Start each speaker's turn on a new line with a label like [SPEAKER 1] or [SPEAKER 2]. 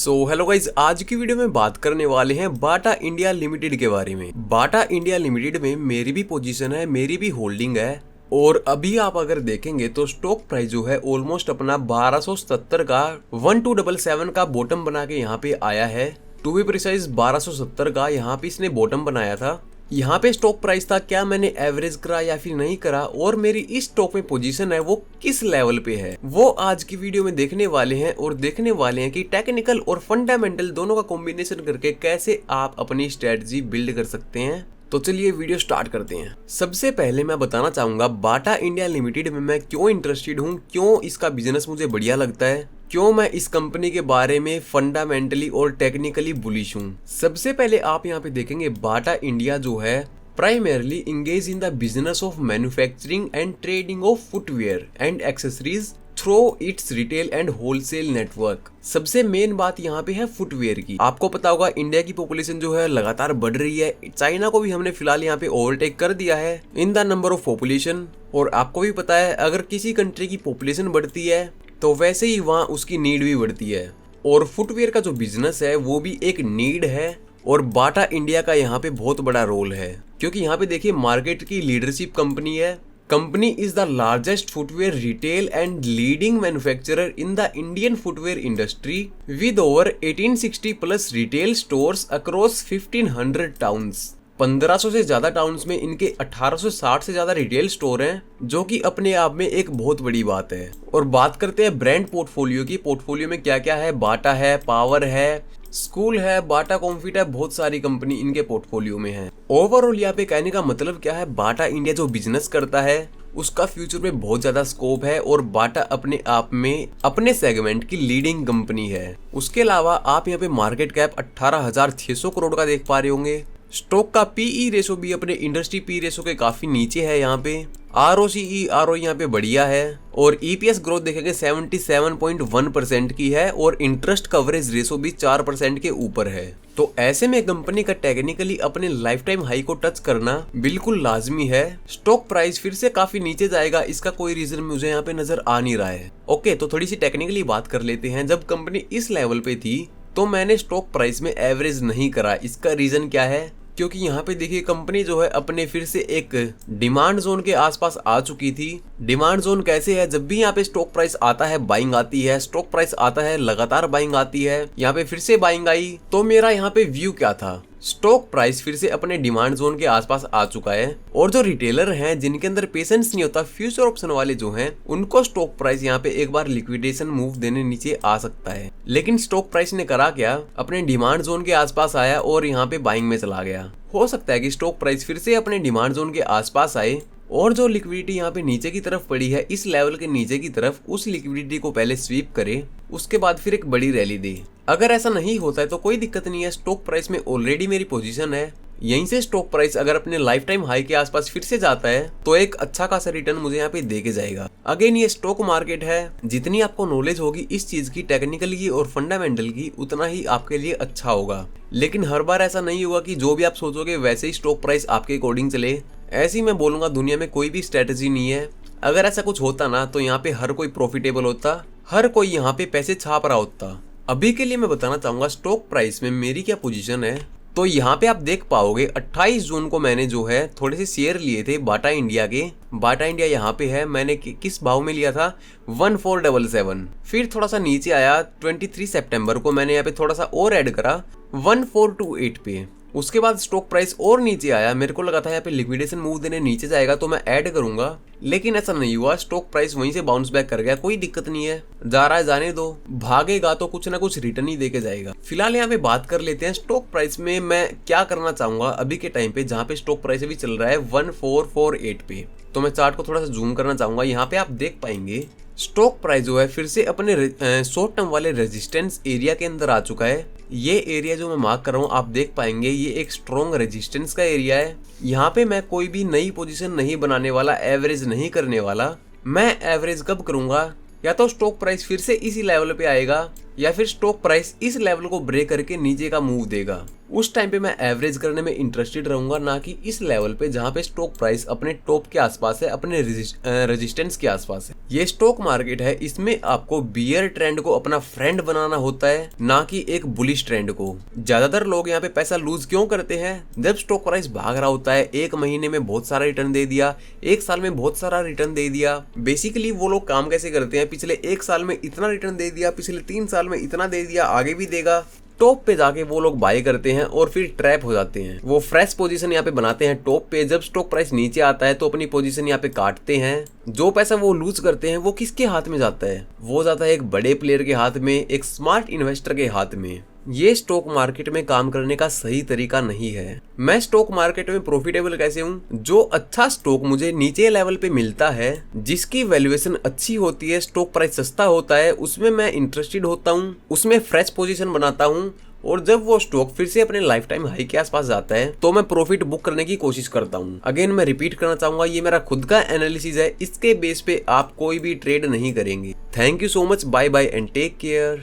[SPEAKER 1] Hello guys, आज की video में बात करने वाले हैं बाटा इंडिया लिमिटेड के बारे में। बाटा इंडिया लिमिटेड में मेरी भी पोजीशन है, मेरी भी होल्डिंग है। और अभी आप अगर देखेंगे तो स्टॉक प्राइस जो है ऑलमोस्ट अपना 1277 का 1277 का बॉटम बना के यहाँ पे आया है। टू बी प्रिसाइज 1270 का यहाँ पे इसने बॉटम बनाया था। यहाँ पे स्टॉक प्राइस था, क्या मैंने एवरेज करा या फिर नहीं करा, और मेरी इस स्टॉक में पोजीशन है वो किस लेवल पे है, वो आज की वीडियो में देखने वाले हैं। और देखने वाले हैं कि टेक्निकल और फंडामेंटल दोनों का कॉम्बिनेशन करके कैसे आप अपनी स्ट्रेटजी बिल्ड कर सकते हैं। तो चलिए वीडियो स्टार्ट करते हैं। सबसे पहले मैं बताना चाहूंगा बाटा इंडिया लिमिटेड में मैं क्यों इंटरेस्टेड हूँ, क्यों इसका बिजनेस मुझे बढ़िया लगता है, क्यों मैं इस कंपनी के बारे में फंडामेंटली और टेक्निकली बुलिश हूँ। सबसे पहले आप यहाँ पे देखेंगे बाटा इंडिया जो है primarily engage in the business of manufacturing and trading of footwear and accessories through it's retail and wholesale network. सबसे मेन बात यहाँ पे है फुटवेयर की। आपको पता होगा इंडिया की पॉपुलेशन जो है लगातार बढ़ रही है। चाइना को भी हमने फिलहाल यहाँ पे ओवरटेक कर दिया है in the number of population. और आपको भी पता है अगर किसी कंट्री की पॉपुलेशन बढ़ती है तो वैसे ही वहाँ उसकी नीड भी बढ़ती है। और फुटवेयर का जो बिजनेस है वो भी एक नीड है। और बाटा इंडिया का यहाँ पे बहुत बड़ा रोल है, क्योंकि यहाँ पे देखिए मार्केट की लीडरशिप कंपनी है। Company is the largest footwear retail and leading manufacturer in the Indian footwear industry with over 1860 plus retail stores across 1500 towns। 1500 से ज्यादा टाउन्स में इनके 1860 से ज्यादा रिटेल स्टोर हैं, जो कि अपने आप में एक बहुत बड़ी बात है। और बात करते हैं ब्रांड पोर्टफोलियो की। पोर्टफोलियो में क्या क्या है, बाटा है, पावर है, स्कूल है, बाटा कॉम्फिट है, बहुत सारी कंपनी इनके पोर्टफोलियो में है। ओवरऑल यहाँ पे कहने का मतलब क्या है, बाटा इंडिया जो बिजनेस करता है उसका फ्यूचर में बहुत ज्यादा स्कोप है। और बाटा अपने आप में अपने सेगमेंट की लीडिंग कंपनी है। उसके अलावा आप यहाँ पे मार्केट कैप 18,600 करोड़ का देख पा रहे होंगे। स्टॉक का पीई रेशो भी अपने इंडस्ट्री पी रेशो के काफी नीचे है। यहाँ पे आरओसीई आरओ यहाँ पे बढ़िया है। और ईपीएस ग्रोथ देखेंगे 77.1% की है। और इंटरेस्ट कवरेज रेशो भी 4% के ऊपर है। तो ऐसे में कंपनी का टेक्निकली अपने लाइफ टाइम हाई को टच करना बिल्कुल लाजमी है। स्टॉक प्राइस फिर से काफी नीचे जाएगा, इसका कोई रीजन मुझे यहाँ पे नजर आ नहीं रहा है। ओके, तो थोड़ी सी टेक्निकली बात कर लेते हैं। जब कंपनी इस लेवल पे थी तो मैंने स्टॉक प्राइस में एवरेज नहीं करा। इसका रीजन क्या है, क्योंकि यहाँ पे देखिए कंपनी जो है अपने फिर से एक डिमांड जोन के आसपास आ चुकी थी। डिमांड जोन कैसे है, जब भी यहाँ पे स्टॉक प्राइस आता है बाइंग आती है, स्टॉक प्राइस आता है लगातार बाइंग आती है। यहाँ पे फिर से बाइंग आई तो मेरा यहाँ पे व्यू क्या था, स्टॉक प्राइस फिर से अपने डिमांड जोन के आसपास आ चुका है। और जो रिटेलर हैं जिनके अंदर पेशेंस नहीं होता, फ्यूचर ऑप्शन वाले जो हैं, उनको स्टॉक प्राइस यहाँ पे एक बार लिक्विडेशन मूव देने नीचे आ सकता है। लेकिन स्टॉक प्राइस ने करा क्या, अपने डिमांड जोन के आसपास आया और यहाँ पे बाइंग में चला गया। हो सकता है कि स्टॉक प्राइस फिर से अपने डिमांड जोन के आसपास आए और जो लिक्विडिटी यहाँ पे नीचे की तरफ पड़ी है, इस लेवल के नीचे की तरफ, उस लिक्विडिटी को पहले स्वीप करे, उसके बाद फिर एक बड़ी रैली दे। अगर ऐसा नहीं होता है तो कोई दिक्कत नहीं है। स्टॉक प्राइस में ऑलरेडी मेरी पोजीशन है। यहीं से स्टॉक प्राइस अगर अपने लाइफ टाइम हाई के आसपास फिर से जाता है तो एक अच्छा खासा रिटर्न मुझे यहाँ पे दे के जाएगा। अगेन ये स्टॉक मार्केट है, जितनी आपको नॉलेज होगी इस चीज की टेक्निकल की और फंडामेंटल की, उतना ही आपके लिए अच्छा होगा। लेकिन हर बार ऐसा नहीं होगा कि जो भी आप सोचोगे वैसे ही स्टॉक प्राइस आपके अकॉर्डिंग चले। ऐसी मैं बोलूंगा दुनिया में कोई भी स्ट्रेटेजी नहीं है। अगर ऐसा कुछ होता ना तो यहाँ पे हर कोई प्रॉफिटेबल होता, हर कोई यहाँ पे पैसे छाप रहा होता। अभी के लिए मैं बताना चाहूंगा स्टॉक प्राइस में मेरी क्या पोजीशन है। तो यहाँ पे आप देख पाओगे 28 जून को मैंने जो है थोड़े से शेयर लिए थे बाटा इंडिया के। बाटा इंडिया यहाँ पे है, मैंने किस भाव में लिया था, 1477। फिर थोड़ा सा नीचे आया 23 सितंबर को, मैंने यहाँ पे थोड़ा सा और ऐड करा 1428 पे। उसके बाद स्टॉक प्राइस और नीचे आया, मेरे को लगा था यहाँ पे लिक्विडेशन मूव देने नीचे जाएगा तो मैं ऐड करूंगा, लेकिन ऐसा नहीं हुआ। स्टॉक प्राइस वहीं से बाउंस बैक कर गया। कोई दिक्कत नहीं है, जा रहा है जाने दो, भागेगा तो कुछ ना कुछ रिटर्न ही देके जाएगा। फिलहाल यहाँ पे बात कर लेते हैं स्टॉक प्राइस में मैं क्या करना चाहूंगा अभी के टाइम पे, जहाँ पे स्टॉक प्राइस अभी चल रहा है 1448 पे। तो मैं चार्ट को थोड़ा सा जूम करना चाहूंगा। यहाँ पे आप देख पाएंगे स्टॉक प्राइस जो है फिर से अपने शॉर्ट टर्म वाले रेजिस्टेंस एरिया के अंदर आ चुका है। ये एरिया जो मैं मार्क कर रहा हूँ आप देख पाएंगे, ये एक स्ट्रॉन्ग रेजिस्टेंस का एरिया है। यहाँ पे मैं कोई भी नई पोजीशन नहीं बनाने वाला, एवरेज नहीं करने वाला। मैं एवरेज कब करूंगा, या तो स्टॉक प्राइस फिर से इसी लेवल पे आएगा या फिर स्टॉक प्राइस इस लेवल को ब्रेक करके नीचे का मूव देगा, उस टाइम पे मैं एवरेज करने में इंटरेस्टेड रहूंगा, ना कि इस लेवल पे जहाँ पे स्टॉक प्राइस अपने टॉप के आसपास है, अपने रेजिस्टेंस के आसपास है। ये स्टॉक मार्केट है, इसमें आपको बियर ट्रेंड को अपना फ्रेंड बनाना होता है, ना कि एक बुलिश ट्रेंड को। ज्यादातर लोग यहाँ पे पैसा लूज क्यों करते हैं? जब स्टॉक प्राइस भाग रहा होता है, एक महीने में बहुत सारा रिटर्न दे दिया, एक साल में बहुत सारा रिटर्न दे दिया। बेसिकली वो लोग काम कैसे करते हैं, पिछले एक साल में इतना रिटर्न दे दिया, पिछले 3 साल में इतना दे दिया, आगे भी देगा। टॉप पे जाके वो लोग बाय करते हैं और फिर ट्रैप हो जाते हैं। वो फ्रेश पोजीशन यहाँ पे बनाते हैं टॉप पे। जब स्टॉक प्राइस नीचे आता है तो अपनी पोजीशन यहाँ पे काटते हैं। जो पैसा वो लूज करते हैं वो किसके हाथ में जाता है? वो जाता है एक बड़े प्लेयर के हाथ में, एक स्मार्ट इन्वेस्टर के हाथ में। ये स्टॉक मार्केट में काम करने का सही तरीका नहीं है। मैं स्टॉक मार्केट में प्रॉफिटेबल कैसे हूँ? जो अच्छा स्टॉक मुझे नीचे लेवल पे मिलता है, जिसकी वैल्यूएशन अच्छी होती है, स्टॉक प्राइस सस्ता होता है, उसमें मैं इंटरेस्टेड होता हूँ, उसमें फ्रेश पोजीशन बनाता हूँ। और जब वो स्टॉक फिर से अपने लाइफ टाइम हाई के आसपास जाता है तो मैं प्रॉफिट बुक करने की कोशिश करता हूँ। अगेन मैं रिपीट करना चाहूंगा, ये मेरा खुद का एनालिसिस है, इसके बेस पे आप कोई भी ट्रेड नहीं करेंगे। Thank you so much, bye bye and take care.